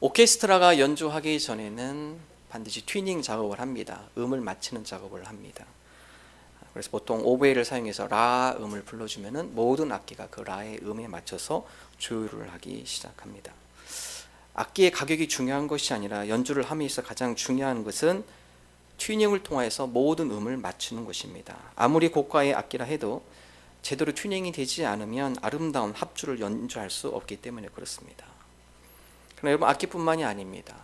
오케스트라가 연주하기 전에는 반드시 튜닝 작업을 합니다. 음을 맞추는 작업을 합니다. 그래서 보통 오보에를 사용해서 라 음을 불러주면은 모든 악기가 그 라의 음에 맞춰서 조율을 하기 시작합니다. 악기의 가격이 중요한 것이 아니라 연주를 함에 있어 가장 중요한 것은 튜닝을 통해서 모든 음을 맞추는 것입니다. 아무리 고가의 악기라 해도 제대로 튜닝이 되지 않으면 아름다운 합주를 연주할 수 없기 때문에 그렇습니다. 그러나 여러분, 악기뿐만이 아닙니다.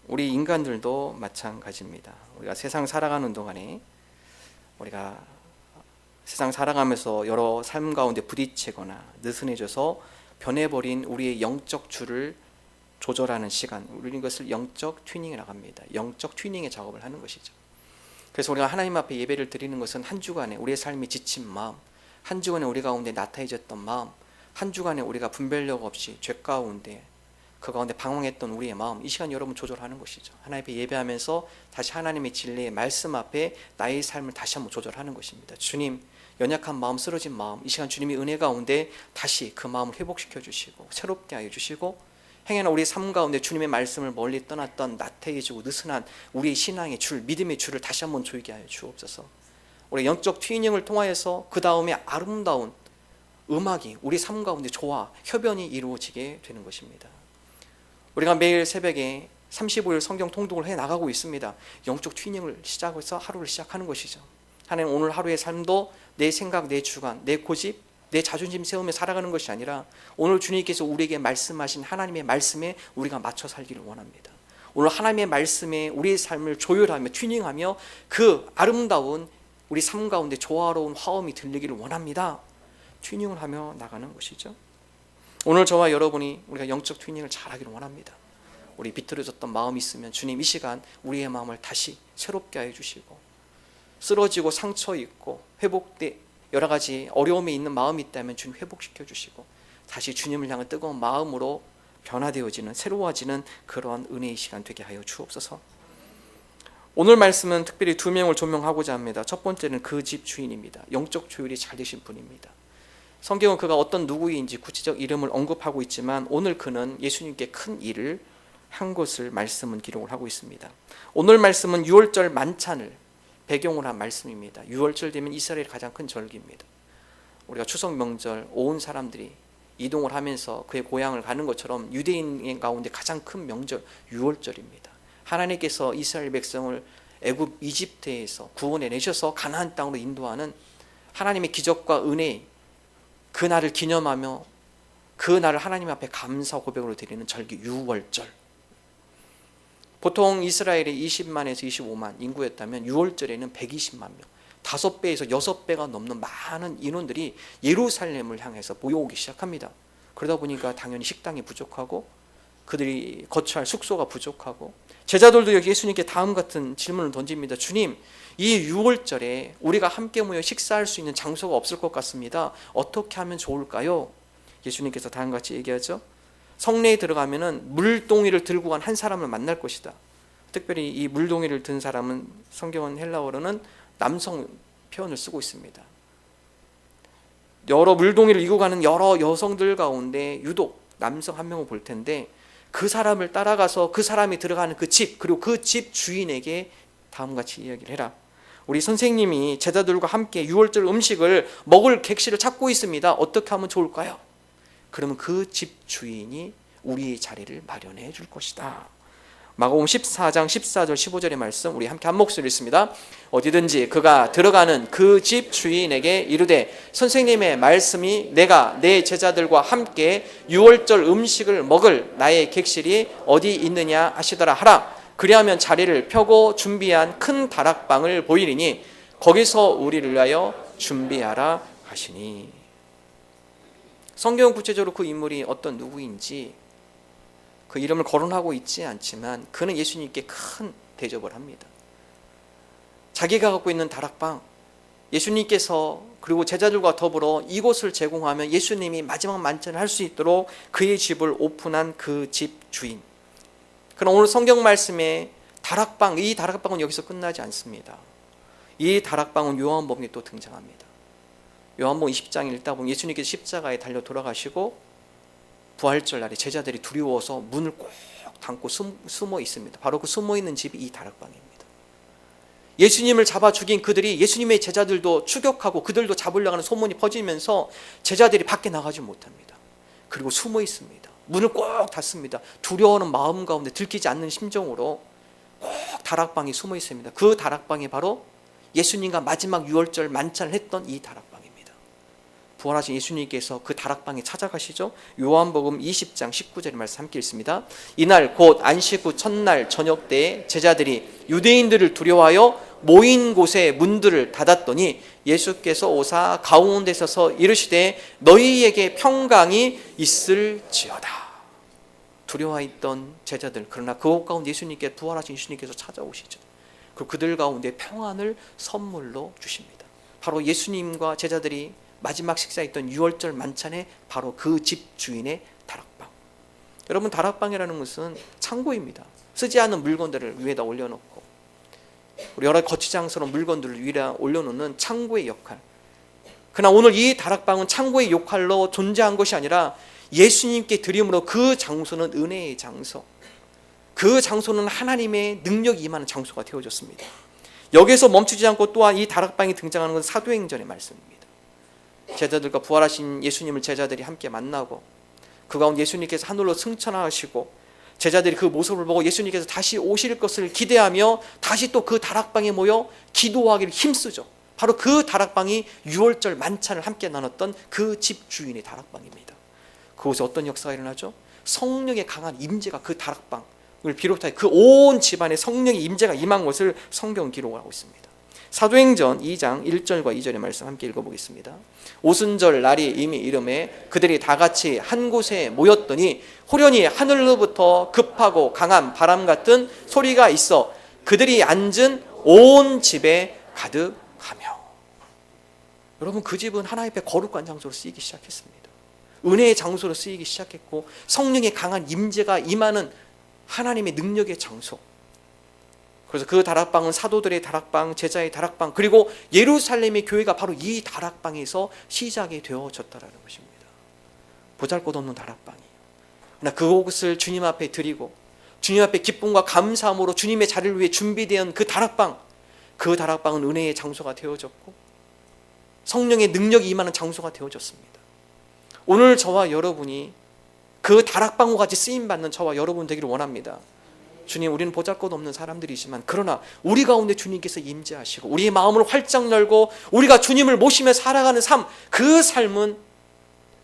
우리 인간들도 마찬가지입니다. 우리가 세상 살아가는 동안에 우리가 세상 살아가면서 여러 삶 가운데 부딪히거나 느슨해져서 변해버린 우리의 영적 줄을 조절하는 시간, 우리는 이것을 영적 튜닝이라고 합니다. 영적 튜닝의 작업을 하는 것이죠. 그래서 우리가 하나님 앞에 예배를 드리는 것은 한 주간에 우리의 삶이 지친 마음, 한 주간에 우리 가운데 나태해졌던 마음, 한 주간에 우리가 분별력 없이 죄 가운데 그 가운데 방황했던 우리의 마음, 이 시간 여러분 조절하는 것이죠. 하나님 앞에 예배하면서 다시 하나님의 진리의 말씀 앞에 나의 삶을 다시 한번 조절하는 것입니다. 주님, 연약한 마음, 쓰러진 마음, 이 시간 주님이 은혜 가운데 다시 그 마음을 회복시켜 주시고 새롭게 하여 주시고, 행여나 우리 삶 가운데 주님의 말씀을 멀리 떠났던 나태해지고 느슨한 우리의 신앙의 줄, 믿음의 줄을 다시 한번 조이게 하여 주옵소서. 우리 영적 튜닝을 통하여서 그 다음에 아름다운 음악이 우리 삶 가운데 조화, 협연이 이루어지게 되는 것입니다. 우리가 매일 새벽에 35일 성경 통독을 해나가고 있습니다. 영적 튜닝을 시작해서 하루를 시작하는 것이죠. 하나님, 오늘 하루의 삶도 내 생각, 내 주관, 내 고집, 내 자존심 세우며 살아가는 것이 아니라 오늘 주님께서 우리에게 말씀하신 하나님의 말씀에 우리가 맞춰 살기를 원합니다. 오늘 하나님의 말씀에 우리의 삶을 조율하며 튜닝하며 그 아름다운 우리 삶 가운데 조화로운 화음이 들리기를 원합니다. 튜닝을 하며 나가는 것이죠. 오늘 저와 여러분이 우리가 영적 튜닝을 잘하기를 원합니다. 우리 비틀어졌던 마음이 있으면 주님 이 시간 우리의 마음을 다시 새롭게 하여 주시고, 쓰러지고 상처 있고 회복돼 여러 가지 어려움이 있는 마음이 있다면 주님 회복시켜 주시고 다시 주님을 향한 뜨거운 마음으로 변화되어지는, 새로워지는 그러한 은혜의 시간 되게 하여 주옵소서. 오늘 말씀은 특별히 두 명을 조명하고자 합니다. 첫 번째는 그 집 주인입니다. 영적 조율이 잘 되신 분입니다. 성경은 그가 어떤 누구인지 구체적 이름을 언급하고 있지만 오늘 그는 예수님께 큰 일을 한 것을 말씀은 기록을 하고 있습니다. 오늘 말씀은 유월절 만찬을 배경으로 한 말씀입니다. 유월절 되면 이스라엘의 가장 큰 절기입니다. 우리가 추석 명절 온 사람들이 이동을 하면서 그의 고향을 가는 것처럼 유대인 가운데 가장 큰 명절 유월절입니다. 하나님께서 이스라엘 백성을 애굽 이집트에서 구원해 내셔서 가나안 땅으로 인도하는 하나님의 기적과 은혜, 그 날을 기념하며 그 날을 하나님 앞에 감사 고백으로 드리는 절기 유월절. 보통 이스라엘이 20만에서 25만 인구였다면 6월절에는 120만 명, 5배에서 6배가 넘는 많은 인원들이 예루살렘을 향해서 모여오기 시작합니다. 그러다 보니까 당연히 식당이 부족하고 그들이 거처할 숙소가 부족하고, 제자들도 여기 예수님께 다음 같은 질문을 던집니다. 주님, 이 6월절에 우리가 함께 모여 식사할 수 있는 장소가 없을 것 같습니다. 어떻게 하면 좋을까요? 예수님께서 다음같이 얘기하죠. 성내에 들어가면은 물동이를 들고 간 한 사람을 만날 것이다. 특별히 이 물동이를 든 사람은 성경은 헬라어로는 남성 표현을 쓰고 있습니다. 여러 물동이를 이고 가는 여러 여성들 가운데 유독 남성 한 명을 볼 텐데, 그 사람을 따라가서 그 사람이 들어가는 그 집, 그리고 그 집 주인에게 다음같이 이야기를 해라. 우리 선생님이 제자들과 함께 유월절 음식을 먹을 객실을 찾고 있습니다. 어떻게 하면 좋을까요? 그러면 그 집 주인이 우리의 자리를 마련해 줄 것이다. 마가복음 14장 14절 15절의 말씀 우리 함께 한 목소리로 읽습니다. 어디든지 그가 들어가는 그 집 주인에게 이르되 선생님의 말씀이 내가 내 제자들과 함께 유월절 음식을 먹을 나의 객실이 어디 있느냐 하시더라 하라. 그리하면 자리를 펴고 준비한 큰 다락방을 보이리니 거기서 우리를 위하여 준비하라 하시니. 성경은 구체적으로 그 인물이 어떤 누구인지 그 이름을 거론하고 있지 않지만 그는 예수님께 큰 대접을 합니다. 자기가 갖고 있는 다락방, 예수님께서 그리고 제자들과 더불어 이곳을 제공하면 예수님이 마지막 만찬을 할 수 있도록 그의 집을 오픈한 그 집 주인. 그러나 오늘 성경 말씀에 다락방, 이 다락방은 여기서 끝나지 않습니다. 이 다락방은 요한복음에 또 등장합니다. 요한복음 20장 읽다 보면 예수님께서 십자가에 달려 돌아가시고 부활절 날에 제자들이 두려워서 문을 꼭 담고 숨어 있습니다. 바로 그 숨어 있는 집이 이 다락방입니다. 예수님을 잡아 죽인 그들이 예수님의 제자들도 추격하고 그들도 잡으려고 하는 소문이 퍼지면서 제자들이 밖에 나가지 못합니다. 그리고 숨어 있습니다. 문을 꼭 닫습니다. 두려워하는 마음 가운데 들키지 않는 심정으로 꼭 다락방에 숨어 있습니다. 그 다락방이 바로 예수님과 마지막 유월절 만찬을 했던 이 다락방입니다. 부활하신 예수님께서 그 다락방에 찾아가시죠. 요한복음 20장 19절의 말씀 함께 읽습니다. 이날 곧 안식 후 첫날 저녁 때에 제자들이 유대인들을 두려워하여 모인 곳에 문들을 닫았더니 예수께서 오사 가운데 서서 이르시되 너희에게 평강이 있을지어다. 두려워했던 제자들, 그러나 그곳 가운데 예수님께 부활하신 예수님께서 찾아오시죠. 그리고 그들 가운데 평안을 선물로 주십니다. 바로 예수님과 제자들이 마지막 식사했던 유월절 만찬에 바로 그 집 주인의 다락방. 여러분, 다락방이라는 것은 창고입니다. 쓰지 않은 물건들을 위에다 올려놓고 여러 거치장스러운 물건들을 위에다 올려놓는 창고의 역할. 그러나 오늘 이 다락방은 창고의 역할로 존재한 것이 아니라 예수님께 드림으로 그 장소는 은혜의 장소, 그 장소는 하나님의 능력이 임하는 장소가 되어졌습니다. 여기서 멈추지 않고 또한 이 다락방이 등장하는 것은 사도행전의 말씀입니다. 제자들과 부활하신 예수님을 제자들이 함께 만나고 그 가운데 예수님께서 하늘로 승천하시고 제자들이 그 모습을 보고 예수님께서 다시 오실 것을 기대하며 다시 또 그 다락방에 모여 기도하기를 힘쓰죠. 바로 그 다락방이 유월절 만찬을 함께 나눴던 그 집 주인의 다락방입니다. 그곳에 어떤 역사가 일어나죠? 성령의 강한 임재가 그 다락방을 비롯하여 그 온 집안에 성령의 임재가 임한 것을 성경 기록을 하고 있습니다. 사도행전 2장 1절과 2절의 말씀 함께 읽어보겠습니다. 오순절 날이 이미 이름에 그들이 다 같이 한 곳에 모였더니 호련히 하늘로부터 급하고 강한 바람 같은 소리가 있어 그들이 앉은 온 집에 가득하며. 여러분, 그 집은 하나님 앞에 거룩한 장소로 쓰이기 시작했습니다. 은혜의 장소로 쓰이기 시작했고 성령의 강한 임재가 임하는 하나님의 능력의 장소. 그래서 그 다락방은 사도들의 다락방, 제자의 다락방, 그리고 예루살렘의 교회가 바로 이 다락방에서 시작이 되어졌다라는 것입니다. 보잘것없는 다락방이에요. 그러나 그곳을 주님 앞에 드리고 주님 앞에 기쁨과 감사함으로 주님의 자리를 위해 준비된 그 다락방, 그 다락방은 은혜의 장소가 되어졌고 성령의 능력이 임하는 장소가 되어졌습니다. 오늘 저와 여러분이 그 다락방과 같이 쓰임받는 저와 여러분 되기를 원합니다. 주님, 우리는 보잘것없는 사람들이지만 그러나 우리 가운데 주님께서 임재하시고 우리의 마음을 활짝 열고 우리가 주님을 모시며 살아가는 삶, 그 삶은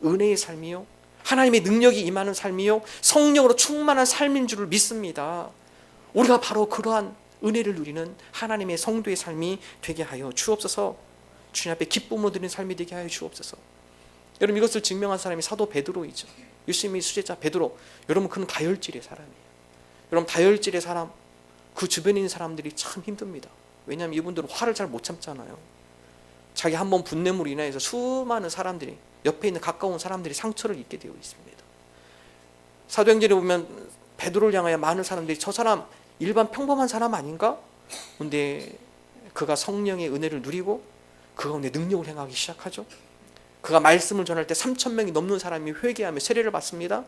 은혜의 삶이요 하나님의 능력이 임하는 삶이요 성령으로 충만한 삶인 줄을 믿습니다. 우리가 바로 그러한 은혜를 누리는 하나님의 성도의 삶이 되게 하여 주옵소서. 주님 앞에 기쁨으로 드리는 삶이 되게 하여 주옵소서. 여러분, 이것을 증명한 사람이 사도 베드로이죠. 예수님의 수제자 베드로. 여러분, 그는 다혈질의 사람이에요. 여러분, 다혈질의 사람, 그 주변에 있는 사람들이 참 힘듭니다. 왜냐하면 이분들은 화를 잘 못 참잖아요. 자기 한 번 분냄으로 인해서 수많은 사람들이, 옆에 있는 가까운 사람들이 상처를 입게 되어 있습니다. 사도행전에 보면 베드로를 향하여 많은 사람들이 저 사람 일반 평범한 사람 아닌가? 그런데 그가 성령의 은혜를 누리고 그 가운데 능력을 행하기 시작하죠. 그가 말씀을 전할 때 3,000명이 넘는 사람이 회개하며 세례를 받습니다.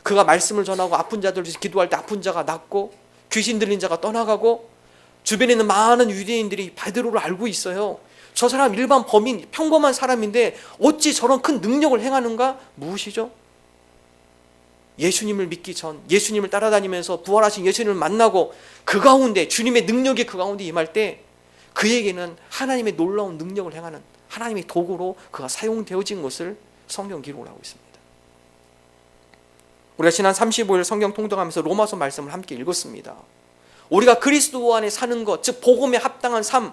그가 말씀을 전하고 아픈 자들 위해서 기도할 때 아픈 자가 낫고 귀신 들린 자가 떠나가고 주변에 있는 많은 유대인들이 베드로를 알고 있어요. 저 사람 일반 범인, 평범한 사람인데 어찌 저런 큰 능력을 행하는가? 무엇이죠? 예수님을 믿기 전, 예수님을 따라다니면서 부활하신 예수님을 만나고 그 가운데 주님의 능력이 그 가운데 임할 때 그에게는 하나님의 놀라운 능력을 행하는 하나님의 도구로 그가 사용되어진 것을 성경 기록을 하고 있습니다. 우리가 지난 35일 성경 통독하면서 로마서 말씀을 함께 읽었습니다. 우리가 그리스도 안에 사는 것, 즉 복음에 합당한 삶,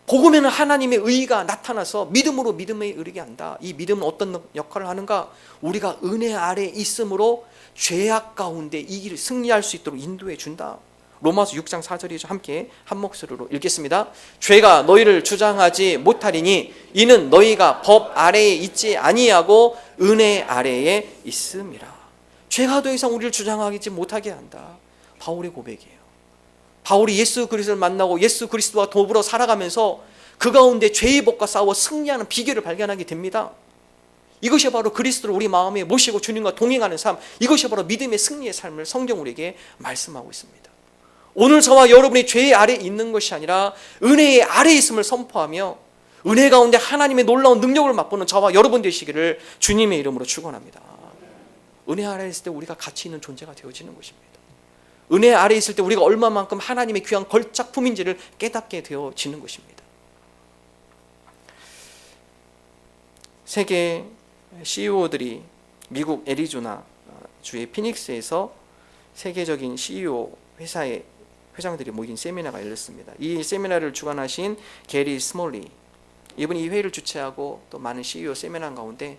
복음에는 하나님의 의가 나타나서 믿음으로 믿음에 이르게 한다. 이 믿음은 어떤 역할을 하는가? 우리가 은혜 아래 있음으로 죄악 가운데 이 길을 승리할 수 있도록 인도해 준다. 로마서 6장 4절이죠. 함께 한 목소리로 읽겠습니다. 죄가 너희를 주장하지 못하리니 이는 너희가 법 아래에 있지 아니하고 은혜 아래에 있음이라. 죄가 더 이상 우리를 주장하지 못하게 한다. 바울의 고백이에요. 바울이 예수 그리스도를 만나고 예수 그리스도와 더불어 살아가면서 그 가운데 죄의 법과 싸워 승리하는 비결을 발견하게 됩니다. 이것이 바로 그리스도를 우리 마음에 모시고 주님과 동행하는 삶, 이것이 바로 믿음의 승리의 삶을 성경 우리에게 말씀하고 있습니다. 오늘 저와 여러분이 죄 아래에 있는 것이 아니라 은혜의 아래에 있음을 선포하며 은혜 가운데 하나님의 놀라운 능력을 맛보는 저와 여러분 되시기를 주님의 이름으로 축원합니다. 은혜 아래에 있을 때 우리가 가치 있는 존재가 되어지는 것입니다. 은혜 아래에 있을 때 우리가 얼마만큼 하나님의 귀한 걸작품인지를 깨닫게 되어지는 것입니다. 세계 CEO들이 미국 애리조나 주의 피닉스에서 세계적인 CEO 회사의 회장들이 모인 세미나가 열렸습니다. 이 세미나를 주관하신 게리 스몰리, 이분이 이 회의를 주최하고 또 많은 CEO 세미나 가운데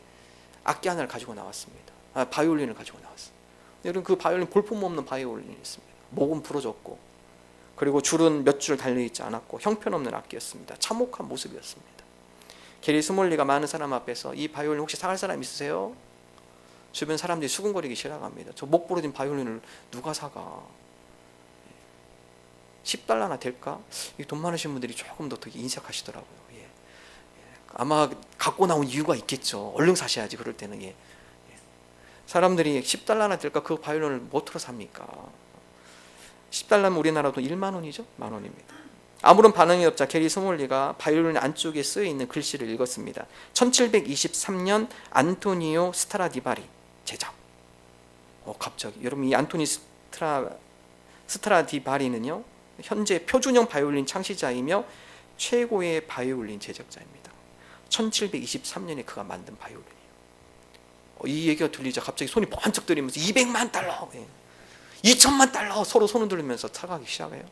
악기 하나를 가지고 나왔습니다. 바이올린을 가지고 나왔습니다. 여러분, 그 바이올린 볼품없는 바이올린이었습니다. 목은 부러졌고 그리고 줄은 몇 줄 달려있지 않았고 형편없는 악기였습니다. 참혹한 모습이었습니다. 게리 스몰리가 많은 사람 앞에서 이 바이올린 혹시 사갈 사람 있으세요? 주변 사람들이 수근거리기 시작합니다. 저 목 부러진 바이올린을 누가 사가? 10달러나 될까? 돈 많으신 분들이 조금 더 인색하시더라고요. 아마 갖고 나온 이유가 있겠죠. 얼른 사셔야지 그럴 때는. 사람들이 10달러나 될까? 그 바이올린을 뭐로 삽니까? 10달러면 우리나라 돈 1만 원이죠? 만 원입니다. 아무런 반응이 없자 게리 스몰리가 바이올린 안쪽에 쓰여 있는 글씨를 읽었습니다. 1723년 안토니오 스트라디바리 제작. 갑자기 여러분, 이 안토니 스트라디바리는요 현재 표준형 바이올린 창시자이며 최고의 바이올린 제작자입니다. 1723년에 그가 만든 바이올린이에요. 이 얘기가 들리자 갑자기 손이 번쩍 들리면서 200만 달러, 2천만 달러 서로 손을 들으면서 차가기 시작해요.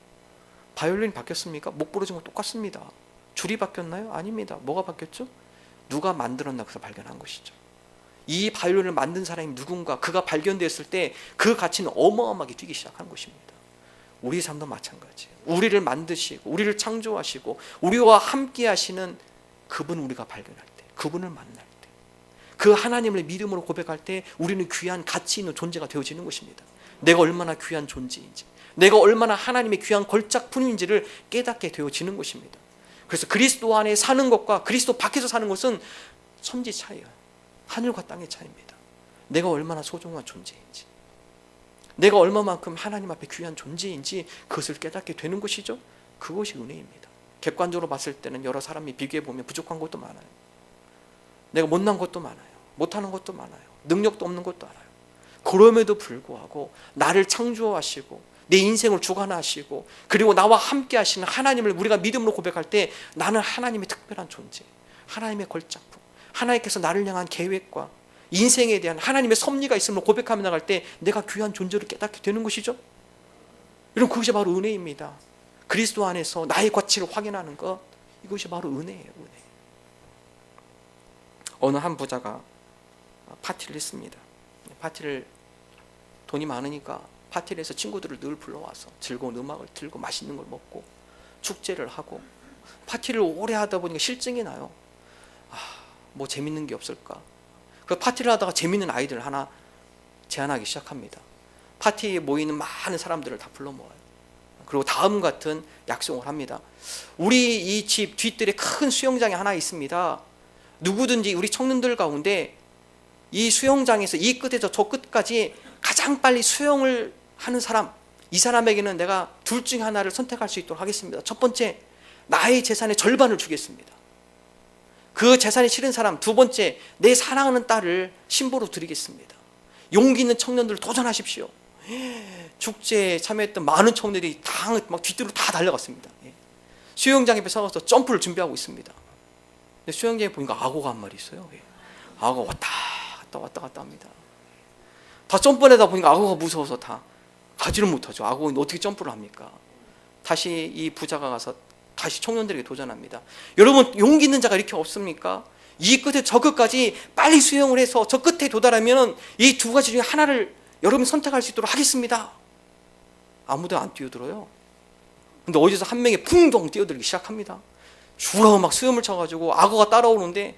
바이올린이 바뀌었습니까? 목 부러진 건 똑같습니다. 줄이 바뀌었나요? 아닙니다. 뭐가 바뀌었죠? 누가 만들었나 그래서 발견한 것이죠. 이 바이올린을 만든 사람이 누군가, 그가 발견되었을 때 그 가치는 어마어마하게 뛰기 시작한 것입니다. 우리 삶도 마찬가지예요. 우리를 만드시고 우리를 창조하시고 우리와 함께 하시는 그분 우리가 발견할 때, 그분을 만날 때, 그 하나님을 믿음으로 고백할 때 우리는 귀한 가치 있는 존재가 되어지는 것입니다. 내가 얼마나 귀한 존재인지, 내가 얼마나 하나님의 귀한 걸작품인지를 깨닫게 되어지는 것입니다. 그래서 그리스도 안에 사는 것과 그리스도 밖에서 사는 것은 천지 차이예요. 하늘과 땅의 차이입니다. 내가 얼마나 소중한 존재인지, 내가 얼마만큼 하나님 앞에 귀한 존재인지 그것을 깨닫게 되는 것이죠. 그것이 은혜입니다. 객관적으로 봤을 때는 여러 사람이 비교해 보면 부족한 것도 많아요. 내가 못난 것도 많아요. 못하는 것도 많아요. 능력도 없는 것도 알아요. 그럼에도 불구하고 나를 창조하시고 내 인생을 주관하시고 그리고 나와 함께 하시는 하나님을 우리가 믿음으로 고백할 때 나는 하나님의 특별한 존재, 하나님의 걸작품, 하나님께서 나를 향한 계획과 인생에 대한 하나님의 섭리가 있음을 고백하며 나갈 때 내가 귀한 존재를 깨닫게 되는 것이죠. 여러분, 그것이 바로 은혜입니다. 그리스도 안에서 나의 가치를 확인하는 것, 이것이 바로 은혜예요. 은혜. 어느 한 부자가 파티를 했습니다. 파티를, 돈이 많으니까 파티를 해서 친구들을 늘 불러와서 즐거운 음악을 틀고 맛있는 걸 먹고 축제를 하고, 파티를 오래 하다 보니까 실증이 나요. 뭐 재밌는 게 없을까? 그 파티를 하다가 재밌는 아이디어를 하나 제안하기 시작합니다. 파티에 모이는 많은 사람들을 다 불러 모아요. 그리고 다음 같은 약속을 합니다. 우리 이 집 뒷뜰에 큰 수영장이 하나 있습니다. 누구든지 우리 청년들 가운데 이 수영장에서 이 끝에서 저 끝까지 가장 빨리 수영을 하는 사람, 이 사람에게는 내가 둘 중 하나를 선택할 수 있도록 하겠습니다. 첫 번째, 나의 재산의 절반을 주겠습니다. 그 재산이 싫은 사람, 두 번째, 내 사랑하는 딸을 신부로 드리겠습니다. 용기 있는 청년들 도전하십시오. 축제에 참여했던 많은 청년들이 다 막 뒤뒤로 다 달려갔습니다. 수영장 앞에 서서 점프를 준비하고 있습니다. 근데 수영장에 보니까 악어가 한 마리 있어요. 악어가 왔다 갔다 합니다. 다 점프를 하다 보니까 악어가 무서워서 다 가지를 못하죠. 악어는 어떻게 점프를 합니까? 다시 이 부자가 가서 다시 청년들에게 도전합니다. 여러분, 용기 있는 자가 이렇게 없습니까? 이 끝에 저 끝까지 빨리 수영을 해서 저 끝에 도달하면 이 두 가지 중에 하나를 여러분이 선택할 수 있도록 하겠습니다. 아무도 안 뛰어들어요. 근데 어디서 한 명이 풍덩 뛰어들기 시작합니다. 주워 막 수염을 쳐가지고 악어가 따라오는데,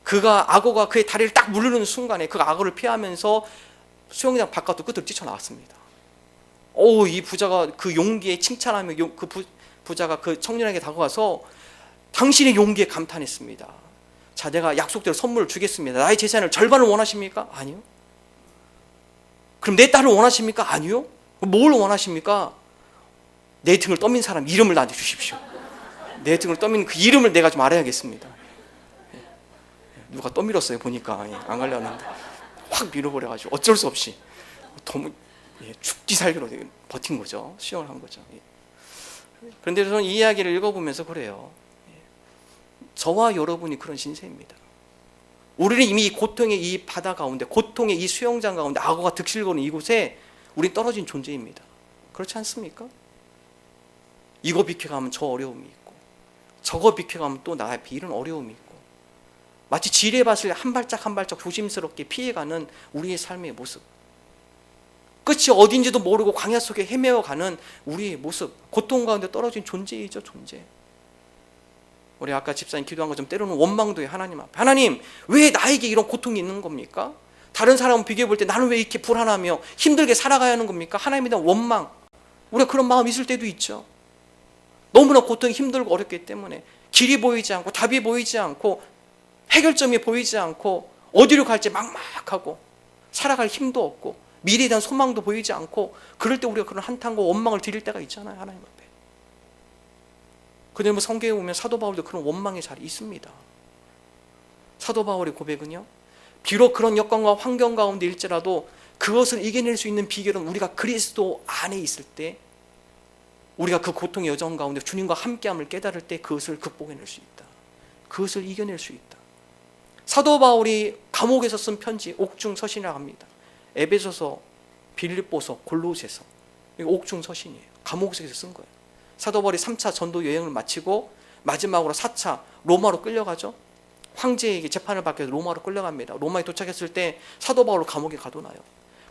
악어가 그의 다리를 딱 물르는 순간에 그 악어를 피하면서 수영장 바깥으로 끝으로 뛰쳐나왔습니다. 이 부자가 그 용기에 칭찬하며 부자가 그 청년에게 다가가서 당신의 용기에 감탄했습니다. 자, 내가 약속대로 선물을 주겠습니다. 나의 재산을 절반을 원하십니까? 아니요. 그럼 내 딸을 원하십니까? 아니요. 뭘 원하십니까? 내 등을 떠민 사람 이름을 나한테 주십시오. 내 등을 떠민 그 이름을 내가 좀 알아야겠습니다. 누가 떠밀었어요 보니까. 안 가려는데 확 밀어버려가지고 어쩔 수 없이 죽기 살기로 버틴 거죠. 수용을 한 거죠. 그런데 저는 이 이야기를 읽어보면서 그래요. 저와 여러분이 그런 신세입니다. 우리는 이미 이 고통의 이 바다 가운데, 고통의 이 수영장 가운데, 악어가 득실거리는 이곳에 우린 떨어진 존재입니다. 그렇지 않습니까? 이거 비켜가면 저 어려움이 있고, 저거 비켜가면 또 나 앞에 이런 어려움이 있고, 마치 지뢰밭을 한 발짝 한 발짝 조심스럽게 피해가는 우리의 삶의 모습, 끝이 어딘지도 모르고 광야 속에 헤매어가는 우리의 모습, 고통 가운데 떨어진 존재이죠, 존재. 우리 아까 집사님 기도한 것처럼 때로는 원망도에 하나님 앞에, 하나님 왜 나에게 이런 고통이 있는 겁니까? 다른 사람을 비교해 볼 때 나는 왜 이렇게 불안하며 힘들게 살아가야 하는 겁니까? 하나님에 대한 원망, 우리가 그런 마음이 있을 때도 있죠. 너무나 고통이 힘들고 어렵기 때문에 길이 보이지 않고 답이 보이지 않고 해결점이 보이지 않고 어디로 갈지 막막하고 살아갈 힘도 없고 미래에 대한 소망도 보이지 않고, 그럴 때 우리가 그런 한탄과 원망을 드릴 때가 있잖아요, 하나님 앞에. 그런데 성경에 보면 사도 바울도 그런 원망의 자리에 있습니다. 사도 바울의 고백은요, 비록 그런 여건과 환경 가운데 일지라도 그것을 이겨낼 수 있는 비결은 우리가 그리스도 안에 있을 때, 우리가 그 고통의 여정 가운데 주님과 함께함을 깨달을 때 그것을 극복해낼 수 있다. 그것을 이겨낼 수 있다. 사도 바울이 감옥에서 쓴 편지, 옥중서신이라고 합니다. 에베소서, 빌립보서, 골로새서, 옥중서신이에요. 감옥에서 쓴 거예요. 사도 바울이 3차 전도 여행을 마치고 마지막으로 4차 로마로 끌려가죠. 황제에게 재판을 받기 위해서 로마로 끌려갑니다. 로마에 도착했을 때 사도 바울을 감옥에 가둬놔요.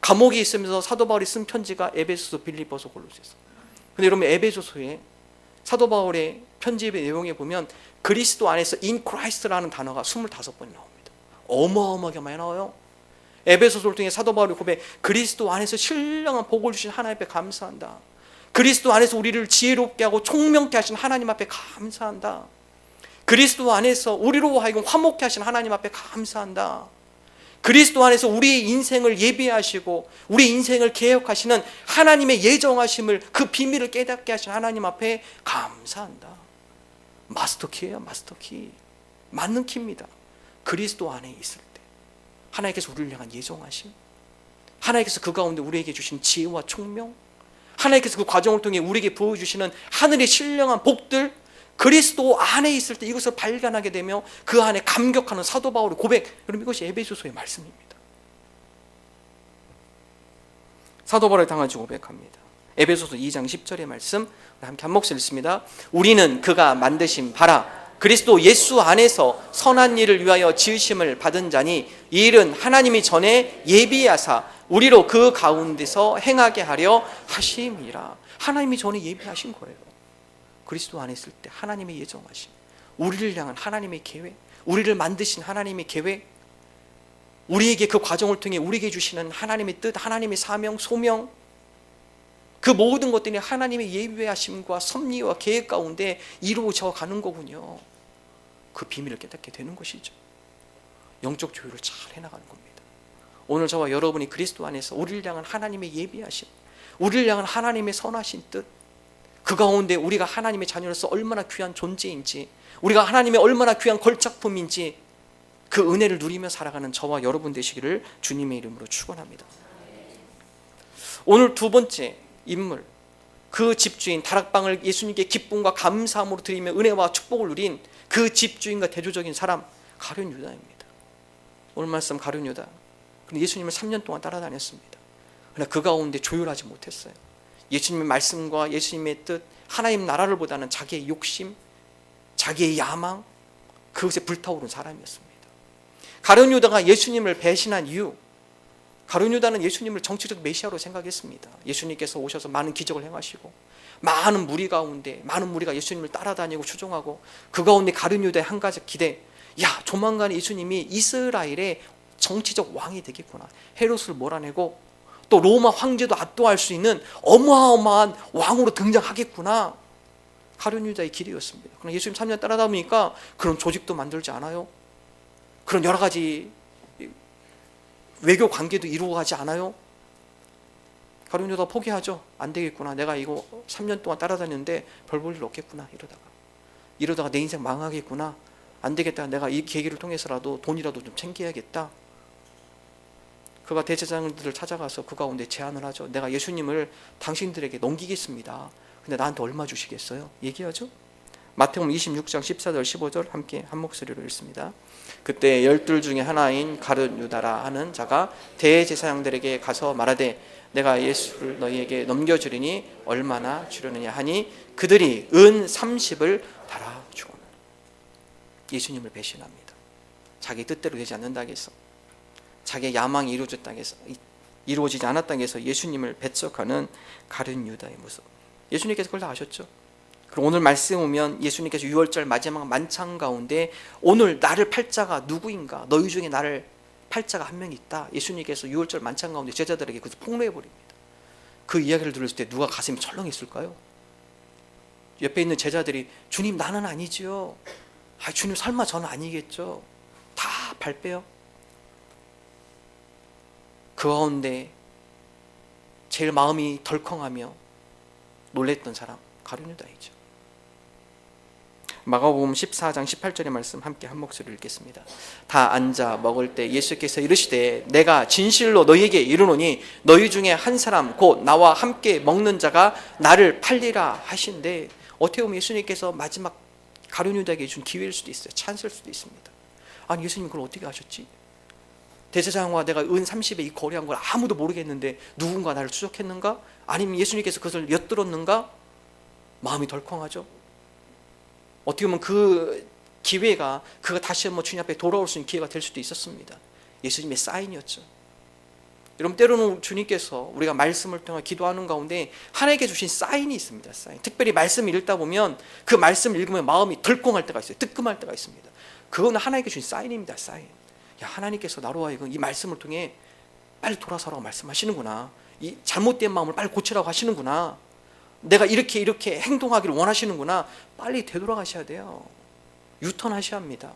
감옥에 있으면서 사도 바울이 쓴 편지가 에베소서, 빌립보서, 골로새서. 근데 여러분, 에베소서에 사도 바울의 편지의 내용에 보면 그리스도 안에서 in Christ라는 단어가 25번이 나옵니다. 어마어마하게 많이 나와요. 에베소서를 통해 사도 바울의 고백, 그리스도 안에서 신령한 복을 주신 하나님 앞에 감사한다. 그리스도 안에서 우리를 지혜롭게 하고 총명케 하신 하나님 앞에 감사한다. 그리스도 안에서 우리로 하여금 화목케 하신 하나님 앞에 감사한다. 그리스도 안에서 우리의 인생을 예비하시고 우리 인생을 개혁하시는 하나님의 예정하심을, 그 비밀을 깨닫게 하신 하나님 앞에 감사한다. 마스터키예요, 마스터키. 맞는 키입니다. 그리스도 안에 있을 때 하나님께서 우리를 향한 예정하심, 하나님께서 그 가운데 우리에게 주신 지혜와 총명, 하나님께서 그 과정을 통해 우리에게 보여주시는 하늘의 신령한 복들, 그리스도 안에 있을 때 이것을 발견하게 되며 그 안에 감격하는 사도 바울의 고백, 여러분 이것이 에베소서의 말씀입니다. 사도 바울을 당한 지 고백합니다. 에베소서 2장 10절의 말씀 함께 한 목소리 읽습니다. 우리는 그가 만드신 바라 그리스도 예수 안에서 선한 일을 위하여 지으심을 받은 자니, 이 일은 하나님이 전에 예비하사 우리로 그 가운데서 행하게 하려 하심이라. 하나님이 전에 예비하신 거예요. 그리스도 안에 있을 때 하나님의 예정하심, 우리를 향한 하나님의 계획, 우리를 만드신 하나님의 계획, 우리에게 그 과정을 통해 우리에게 주시는 하나님의 뜻, 하나님의 사명, 소명, 그 모든 것들이 하나님의 예비하심과 섭리와 계획 가운데 이루어져 가는 거군요. 그 비밀을 깨닫게 되는 것이죠. 영적 조율을 잘 해나가는 겁니다. 오늘 저와 여러분이 그리스도 안에서 우리를 향한 하나님의 예비하심, 우리를 향한 하나님의 선하신 뜻, 그 가운데 우리가 하나님의 자녀로서 얼마나 귀한 존재인지, 우리가 하나님의 얼마나 귀한 걸작품인지 그 은혜를 누리며 살아가는 저와 여러분 되시기를 주님의 이름으로 축원합니다. 오늘 두 번째 인물, 그 집주인, 다락방을 예수님께 기쁨과 감사함으로 드리며 은혜와 축복을 누린 그 집주인과 대조적인 사람, 가룟 유다입니다. 오늘 말씀 가룟 유다. 근데 예수님을 3년 동안 따라다녔습니다. 그러나 그 가운데 조율하지 못했어요. 예수님의 말씀과 예수님의 뜻, 하나님 나라를 보다는 자기의 욕심, 자기의 야망, 그것에 불타오른 사람이었습니다. 가룟 유다가 예수님을 배신한 이유, 가룟 유다는 예수님을 정치적 메시아로 생각했습니다. 예수님께서 오셔서 많은 기적을 행하시고 많은 무리 가운데 많은 무리가 예수님을 따라다니고 추종하고, 그 가운데 가룟 유다의 한 가지 기대, 야 조만간 예수님이 이스라엘의 정치적 왕이 되겠구나, 헤롯을 몰아내고 또 로마 황제도 압도할 수 있는 어마어마한 왕으로 등장하겠구나, 가룟 유다의 길이었습니다. 그러나 예수님 3년 따라다 보니까 그런 조직도 만들지 않아요. 그런 여러 가지 외교 관계도 이루어가지 않아요? 가룟 유다 포기하죠. 안 되겠구나. 내가 이거 3년 동안 따라다녔는데 별 볼 일 없겠구나. 이러다가 내 인생 망하겠구나. 안 되겠다. 내가 이 계기를 통해서라도 돈이라도 좀 챙겨야겠다. 그가 대제사장들을 찾아가서 그 가운데 제안을 하죠. 내가 예수님을 당신들에게 넘기겠습니다. 근데 나한테 얼마 주시겠어요? 얘기하죠. 마태복음 26장 14절 15절 함께 한 목소리로 읽습니다. 그때 12 중에 하나인 가룟 유다라 하는 자가 대제사장들에게 가서 말하되 내가 예수를 너희에게 넘겨주리니 얼마나 주려느냐 하니 그들이 은 30을 달아주거늘. 예수님을 배신합니다. 자기 뜻대로 되지 않는다고 해서, 자기의 야망이 이루어지지 않았다고 해서 예수님을 배척하는 가룟 유다의 모습. 예수님께서 그걸 다 아셨죠. 그럼 오늘 말씀 오면 예수님께서 6월절 마지막 만찬 가운데 오늘 나를 팔 자가 누구인가? 너희 중에 나를 팔 자가 한 명 있다. 예수님께서 6월절 만찬 가운데 제자들에게 그것을 폭로해버립니다. 그 이야기를 들었을 때 누가 가슴이 철렁했을까요? 옆에 있는 제자들이 주님 나는 아니지요. 주님 설마 저는 아니겠죠. 다 발 빼요. 그 가운데 제일 마음이 덜컹하며 놀랬던 사람 가룟 유다이죠. 마가복음 14장 18절의 말씀 함께 한 목소리로 읽겠습니다. 다 앉아 먹을 때 예수께서 이르시되 내가 진실로 너희에게 이르노니 너희 중에 한 사람 곧 나와 함께 먹는 자가 나를 팔리라 하신데, 어떻게 보면 예수님께서 마지막 가룟 유다에게 준 기회일 수도 있어요. 찬스일 수도 있습니다. 아니 예수님 그걸 어떻게 하셨지? 대제사장과 내가 은 30에 이 거래한 걸 아무도 모르겠는데 누군가 나를 추적했는가? 아니면 예수님께서 그것을 엿들었는가? 마음이 덜컹하죠. 어떻게 보면 그 기회가 그가 다시 한번 주님 앞에 돌아올 수 있는 기회가 될 수도 있었습니다. 예수님의 사인이었죠. 여러분 때로는 주님께서 우리가 말씀을 통해 기도하는 가운데 하나님께 주신 사인이 있습니다. 사인. 특별히 말씀을 읽다 보면 그 말씀을 읽으면 마음이 덜컹할 때가 있어요. 뜨끔할 때가 있습니다. 그건 하나님께 주신 사인입니다. 사인. 야, 하나님께서 나로 하여금 이 말씀을 통해 빨리 돌아서라고 말씀하시는구나. 이 잘못된 마음을 빨리 고치라고 하시는구나. 내가 이렇게 행동하기를 원하시는구나. 빨리 되돌아가셔야 돼요. 유턴하셔야 합니다.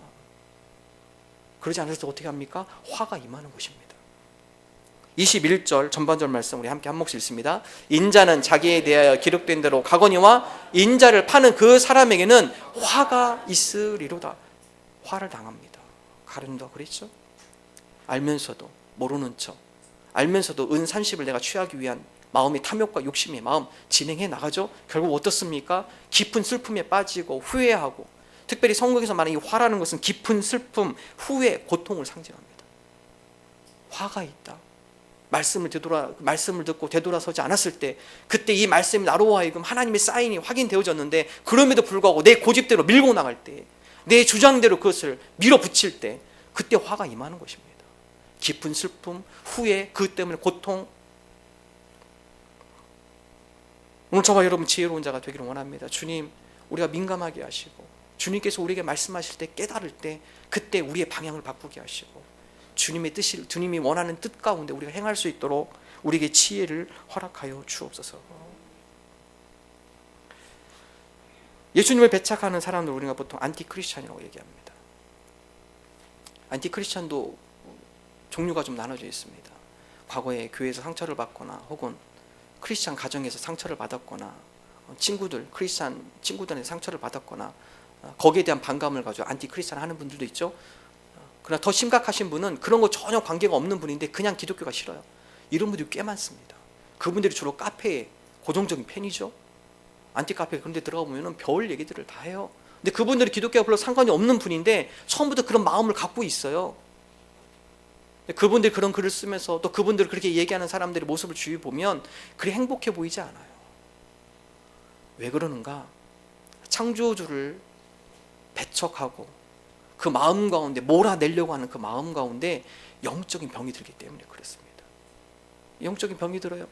그러지 않을 때 어떻게 합니까? 화가 임하는 것입니다. 21절 전반절 말씀 우리 함께 한 목소리 읽습니다. 인자는 자기에 대하여 기록된 대로 가거니와 인자를 파는 그 사람에게는 화가 있으리로다. 화를 당합니다. 가룟 유다 그랬죠? 알면서도 모르는 척, 알면서도 은 30을 내가 취하기 위한 마음의 탐욕과 욕심의 마음 진행해 나가죠. 결국 어떻습니까? 깊은 슬픔에 빠지고 후회하고, 특별히 성경에서 말하는 이 화라는 것은 깊은 슬픔, 후회, 고통을 상징합니다. 화가 있다. 말씀을 듣고 되돌아서지 않았을 때, 그때 이 말씀이 나로 하여금 하나님의 사인이 확인되어졌는데 그럼에도 불구하고 내 고집대로 밀고 나갈 때, 내 주장대로 그것을 밀어붙일 때, 그때 화가 임하는 것입니다. 깊은 슬픔, 후회, 그 때문에 고통. 오늘 저와 여러분 지혜로운 자가 되기를 원합니다. 주님, 우리가 민감하게 하시고 주님께서 우리에게 말씀하실 때 깨달을 때 그때 우리의 방향을 바꾸게 하시고 주님의 뜻이, 주님이 원하는 뜻 가운데 우리가 행할 수 있도록 우리에게 지혜를 허락하여 주옵소서. 예수님을 배척하는 사람들 우리가 보통 안티크리스찬이라고 얘기합니다. 안티크리스찬도 종류가 좀 나눠져 있습니다. 과거에 교회에서 상처를 받거나 혹은 크리스찬 가정에서 상처를 받았거나 크리스찬 친구들한테 상처를 받았거나 거기에 대한 반감을 가지고 안티크리스찬 하는 분들도 있죠. 그러나 더 심각하신 분은 그런 거 전혀 관계가 없는 분인데 그냥 기독교가 싫어요. 이런 분들이 꽤 많습니다. 그분들이 주로 카페에 고정적인 팬이죠. 안티카페 그런 데 들어가 보면 별 얘기들을 다 해요. 근데 그분들이 기독교와 별로 상관이 없는 분인데 처음부터 그런 마음을 갖고 있어요. 그분들이 그런 글을 쓰면서 또 그분들을 그렇게 얘기하는 사람들의 모습을 주위에 보면 그리 행복해 보이지 않아요. 왜 그러는가? 창조주를 배척하고 그 마음 가운데 몰아내려고 하는 그 마음 가운데 영적인 병이 들기 때문에 그렇습니다. 영적인 병이 들어요.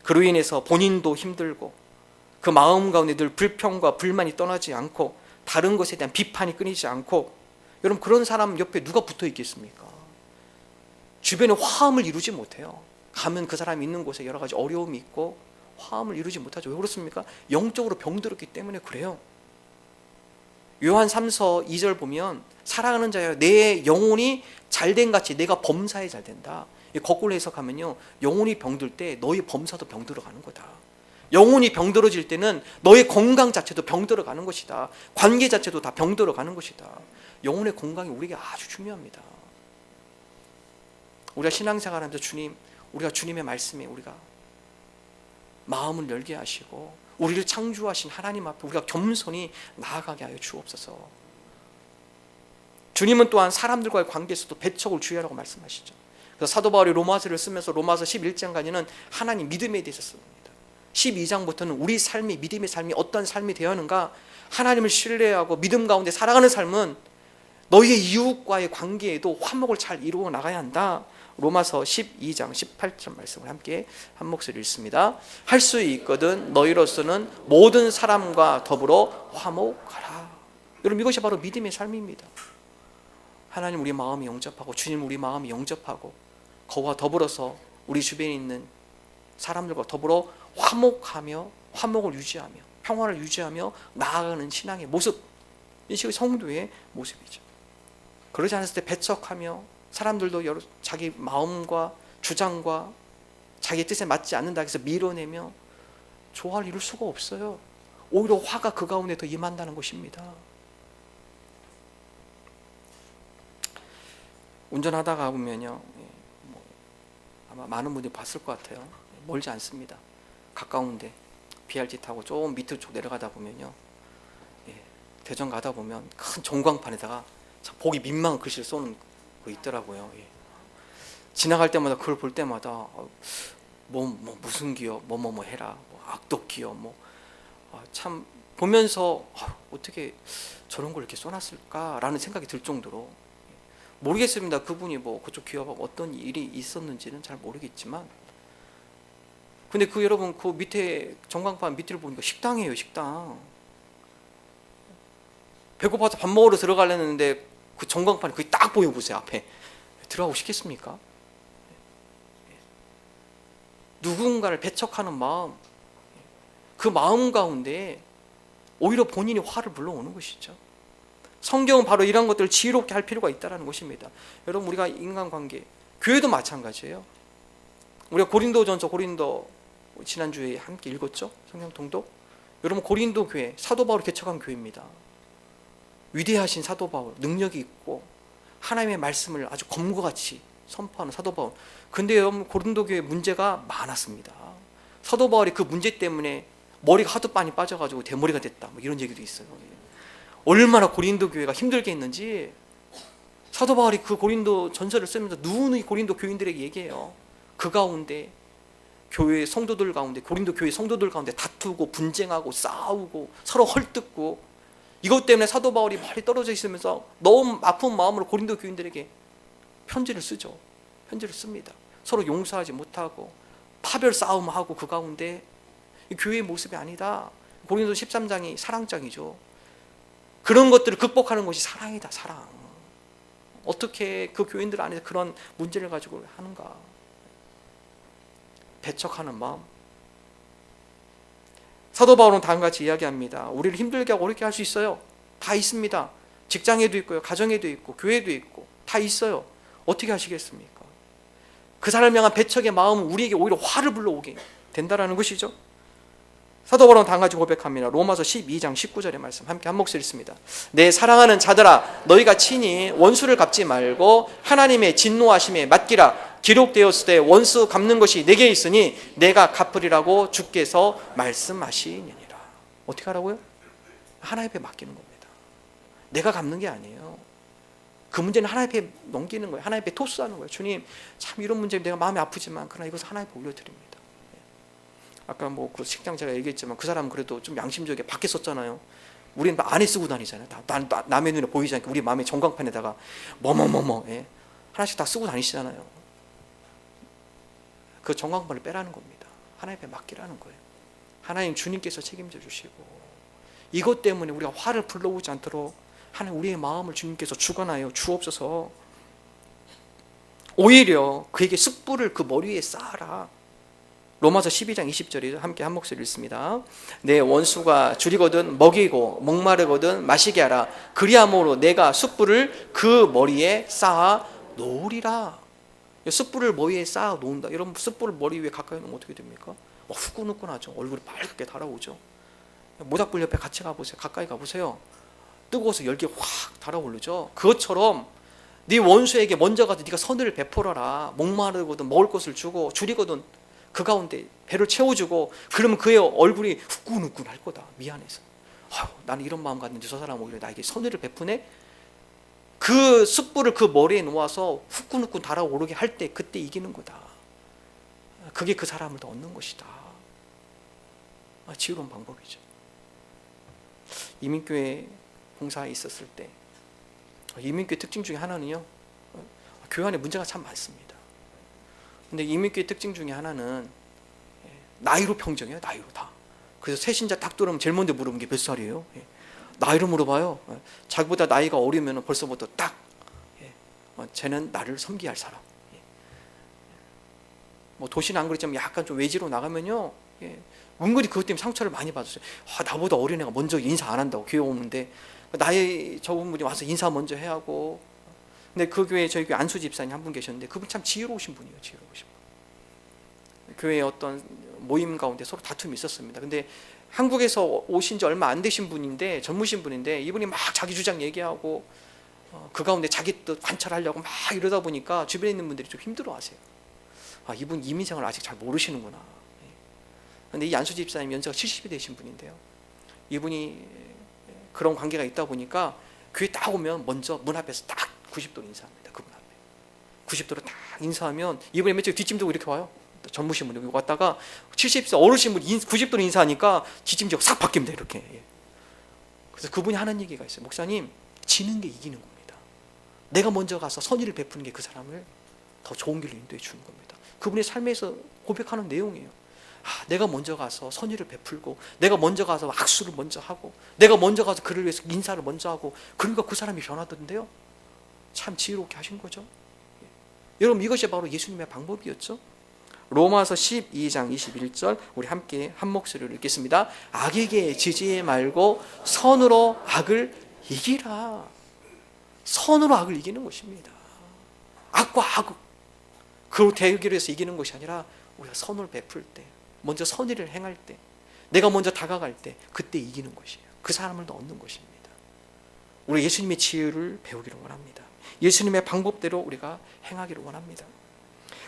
그로 인해서 본인도 힘들고 그 마음 가운데 늘 불평과 불만이 떠나지 않고 다른 것에 대한 비판이 끊이지 않고, 여러분 그런 사람 옆에 누가 붙어 있겠습니까? 주변에 화음을 이루지 못해요. 가면 그 사람이 있는 곳에 여러 가지 어려움이 있고 화음을 이루지 못하죠. 왜 그렇습니까? 영적으로 병들었기 때문에 그래요. 요한 3서 2절 보면 사랑하는 자여 내 영혼이 잘된 같이 내가 범사에 잘 된다. 거꾸로 해석하면요, 영혼이 병들 때 너의 범사도 병들어가는 거다. 영혼이 병들어질 때는 너의 건강 자체도 병들어가는 것이다. 관계 자체도 다 병들어가는 것이다. 영혼의 건강이 우리에게 아주 중요합니다. 우리가 신앙생활하면서 우리가 주님의 말씀에 우리가 마음을 열게 하시고 우리를 창조하신 하나님 앞에 우리가 겸손히 나아가게 하여 주옵소서. 주님은 또한 사람들과의 관계에서도 배척을 주의하라고 말씀하시죠. 그래서 사도 바울이 로마서를 쓰면서 로마서 11장까지는 하나님 믿음에 대해서 씁니다. 12장부터는 우리 삶이, 믿음의 삶이 어떤 삶이 되어야 하는가, 하나님을 신뢰하고 믿음 가운데 살아가는 삶은 너희의 이웃과의 관계에도 화목을 잘 이루어 나가야 한다. 로마서 12장 18절 말씀을 함께 한 목소리 읽습니다. 할 수 있거든 너희로서는 모든 사람과 더불어 화목하라. 여러분, 이것이 바로 믿음의 삶입니다. 하나님 우리 마음이 영접하고 주님 우리 마음이 영접하고 그와 더불어서 우리 주변에 있는 사람들과 더불어 화목하며 화목을 유지하며 평화를 유지하며 나아가는 신앙의 모습, 이것이 성도의 모습이죠. 그러지 않았을 때 배척하며 사람들도 자기 마음과 주장과 자기 뜻에 맞지 않는다 해서 밀어내며 조화를 이룰 수가 없어요. 오히려 화가 그 가운데 더 임한다는 것입니다. 운전하다가 보면요, 아마 많은 분들이 봤을 것 같아요. 멀지 않습니다. 가까운데 BRT 타고 좀 밑으로 쭉 내려가다 보면요, 대전 가다 보면 큰 전광판에다가 보기 민망한 글씨를 써놓은 거 있더라고요. 지나갈 때마다 그걸 볼 때마다 무슨 기업 뭐 해라, 악독 기업 참 보면서 어떻게 저런 걸 이렇게 써놨을까라는 생각이 들 정도로, 모르겠습니다. 그분이 그쪽 기업하고 어떤 일이 있었는지는 잘 모르겠지만, 근데 여러분 그 밑에 전광판 밑을 보니까 식당이에요. 식당. 배고파서 밥 먹으러 들어가려는데 그 전광판이 거기 딱 보여 보세요. 앞에 들어가고 싶겠습니까? 누군가를 배척하는 마음, 그 마음 가운데 오히려 본인이 화를 불러오는 것이죠. 성경은 바로 이런 것들을 지혜롭게 할 필요가 있다는 것입니다. 여러분, 우리가 인간관계, 교회도 마찬가지예요. 우리가 고린도 지난주에 함께 읽었죠? 성경 통독. 여러분, 고린도 교회, 사도 바울이 개척한 교회입니다. 위대하신 사도 바울, 능력이 있고 하나님의 말씀을 아주 검과 같이 선포하는 사도 바울. 근데 여러분, 고린도 교회에 문제가 많았습니다. 사도 바울이 그 문제 때문에 머리가 하도 많이 빠져가지고 대머리가 됐다, 이런 얘기도 있어요. 얼마나 고린도 교회가 힘들게 했는지 사도 바울이 그 고린도 전서를 쓰면서 누누이 고린도 교인들에게 얘기해요. 그 가운데 교회 성도들 가운데, 고린도 교회 성도들 가운데 다투고 분쟁하고 싸우고 서로 헐뜯고, 이것 때문에 사도 바울이 멀리 떨어져 있으면서 너무 아픈 마음으로 고린도 교인들에게 편지를 쓰죠. 편지를 씁니다. 서로 용서하지 못하고 파별 싸움하고, 그 가운데 교회의 모습이 아니다. 고린도 13장이 사랑장이죠. 그런 것들을 극복하는 것이 사랑이다. 사랑. 어떻게 그 교인들 안에서 그런 문제를 가지고 하는가. 배척하는 마음. 사도 바울은 다음과 같이 이야기합니다. 우리를 힘들게 하고 어렵게 할 수 있어요. 다 있습니다. 직장에도 있고요, 가정에도 있고 교회도 있고 다 있어요. 어떻게 하시겠습니까? 그 사람을 향한 배척의 마음은 우리에게 오히려 화를 불러오게 된다는 것이죠. 사도 바울은 다음과 같이 고백합니다. 로마서 12장 19절의 말씀 함께 한 목소리 읽습니다. 내 사랑하는 자들아, 너희가 친히 원수를 갚지 말고 하나님의 진노하심에 맡기라. 기록되었을 때 원수 갚는 것이 내게 있으니 내가 갚으리라고 주께서 말씀하시느니라. 어떻게 하라고요? 하나님 앞에 맡기는 겁니다. 내가 갚는 게 아니에요. 그 문제는 하나님 앞에 넘기는 거예요. 하나님 앞에 토스하는 거예요. 주님, 참 이런 문제 내가 마음이 아프지만 그러나 이것을 하나님 앞에 올려드립니다. 아까 그 식당 제가 얘기했지만 그 사람은 그래도 좀 양심적이게 밖에 썼잖아요. 우리는 안에 쓰고 다니잖아요. 남의 눈에 보이지 않게 우리 마음의 전광판에다가 하나씩 다 쓰고 다니시잖아요. 그 전광판을 빼라는 겁니다. 하나님 앞에 맡기라는 거예요. 하나님 주님께서 책임져 주시고, 이것 때문에 우리가 화를 불러오지 않도록 하나님 우리의 마음을 주님께서 주관하여 주옵소서. 오히려 그에게 숯불을 그 머리 위에 쌓아라. 로마서 12장 20절이죠. 함께 한 목소리 읽습니다. 내 원수가 줄이거든 먹이고 목마르거든 마시게 하라. 그리함으로 내가 숯불을 그 머리에 쌓아 놓으리라. 숯불을 머리에 쌓아 놓는다. 여러분 숯불을 머리 위에 가까이 놓으면 어떻게 됩니까? 후끈후끈하죠. 얼굴이 빨갛게 달아오죠. 모닥불 옆에 같이 가보세요. 가까이 가보세요. 뜨거워서 열기 확 달아오르죠. 그것처럼 네 원수에게 먼저 가서 네가 선을 베풀어라. 목마르거든 먹을 것을 주고 줄이거든 그 가운데 배를 채워주고, 그러면 그의 얼굴이 후끈후끈 할 거다. 미안해서. 나는 이런 마음 갖는데 저 사람 오히려 나에게 선의를 베푸네. 그 숯불을 그 머리에 놓아서 후끈후끈 달아오르게 할 때 그때 이기는 거다. 그게 그 사람을 더 얻는 것이다. 지혜로운 방법이죠. 이민교회 봉사에 있었을 때 이민교회 특징 중에 하나는요, 교회 안에 문제가 참 많습니다. 근데 이민교회 특징 중에 하나는 나이로 평정해요. 나이로 다. 그래서 새신자 딱 들어오면 제일 먼저 물어보는 게 몇 살이에요? 나이로 물어봐요. 자기보다 나이가 어리면 벌써부터 딱 쟤는 나를 섬기게 할 사람. 뭐 도시는 안 그랬지만 약간 좀 외지로 나가면요, 은근히 그것 때문에 상처를 많이 받았어요. 나보다 어린 애가 먼저 인사 안 한다고 교회 오는데 나이 적은 분이 와서 인사 먼저 해야 하고. 근데 그 교회에 저희 교회 안수 집사님 한 분 계셨는데 그분 참 지혜로우신 분이에요. 지혜로우신 분. 교회에 어떤 모임 가운데 서로 다툼이 있었습니다. 근데 한국에서 오신 지 얼마 안 되신 분인데, 젊으신 분인데, 이분이 막 자기 주장 얘기하고 그 가운데 자기 뜻 관찰하려고 막 이러다 보니까 주변에 있는 분들이 좀 힘들어하세요. 이분 이민생을 아직 잘 모르시는구나. 근데 이 안수 집사님 연세가 70이 되신 분인데요, 이분이 그런 관계가 있다 보니까 교회 딱 오면 먼저 문 앞에서 딱 90도로 인사합니다. 그분 앞에 90도로 딱 인사하면 이분이 맨 처음에 뒷짐 지고 이렇게 와요. 젊으신 분이 왔다가 70세 어르신 분이 90도로 인사하니까 뒷짐 지고 싹 바뀝니다. 이렇게. 그래서 그분이 하는 얘기가 있어요. 목사님, 지는 게 이기는 겁니다. 내가 먼저 가서 선의를 베푸는 게 그 사람을 더 좋은 길로 인도해 주는 겁니다. 그분의 삶에서 고백하는 내용이에요. 내가 먼저 가서 선의를 베풀고, 내가 먼저 가서 악수를 먼저 하고, 내가 먼저 가서 그를 위해서 인사를 먼저 하고, 그러니까 그 사람이 변하던데요. 참 지혜롭게 하신 거죠. 여러분, 이것이 바로 예수님의 방법이었죠. 로마서 12장 21절 우리 함께 한 목소리로 읽겠습니다. 악에게 지지 말고 선으로 악을 이기라. 선으로 악을 이기는 것입니다. 악과 악, 그 대결에서 이기는 것이 아니라 우리가 선을 베풀 때, 먼저 선의를 행할 때, 내가 먼저 다가갈 때, 그때 이기는 것이에요. 그 사람을 더 얻는 것입니다. 우리 예수님의 지혜를 배우기를 원합니다. 예수님의 방법대로 우리가 행하기를 원합니다.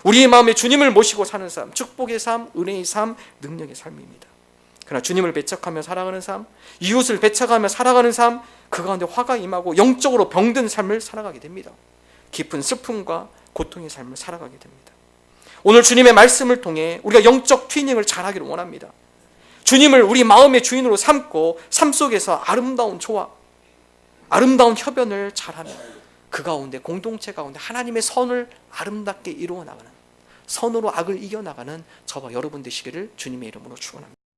우리의 마음에 주님을 모시고 사는 삶, 축복의 삶, 은혜의 삶, 능력의 삶입니다. 그러나 주님을 배척하며 살아가는 삶, 이웃을 배척하며 살아가는 삶, 그 가운데 화가 임하고 영적으로 병든 삶을 살아가게 됩니다. 깊은 슬픔과 고통의 삶을 살아가게 됩니다. 오늘 주님의 말씀을 통해 우리가 영적 튜닝을 잘하기를 원합니다. 주님을 우리 마음의 주인으로 삼고 삶 속에서 아름다운 조화, 아름다운 협연을 잘하는, 그 가운데 공동체 가운데 하나님의 선을 아름답게 이루어 나가는, 선으로 악을 이겨나가는 저와 여러분 되시기를 주님의 이름으로 축원합니다.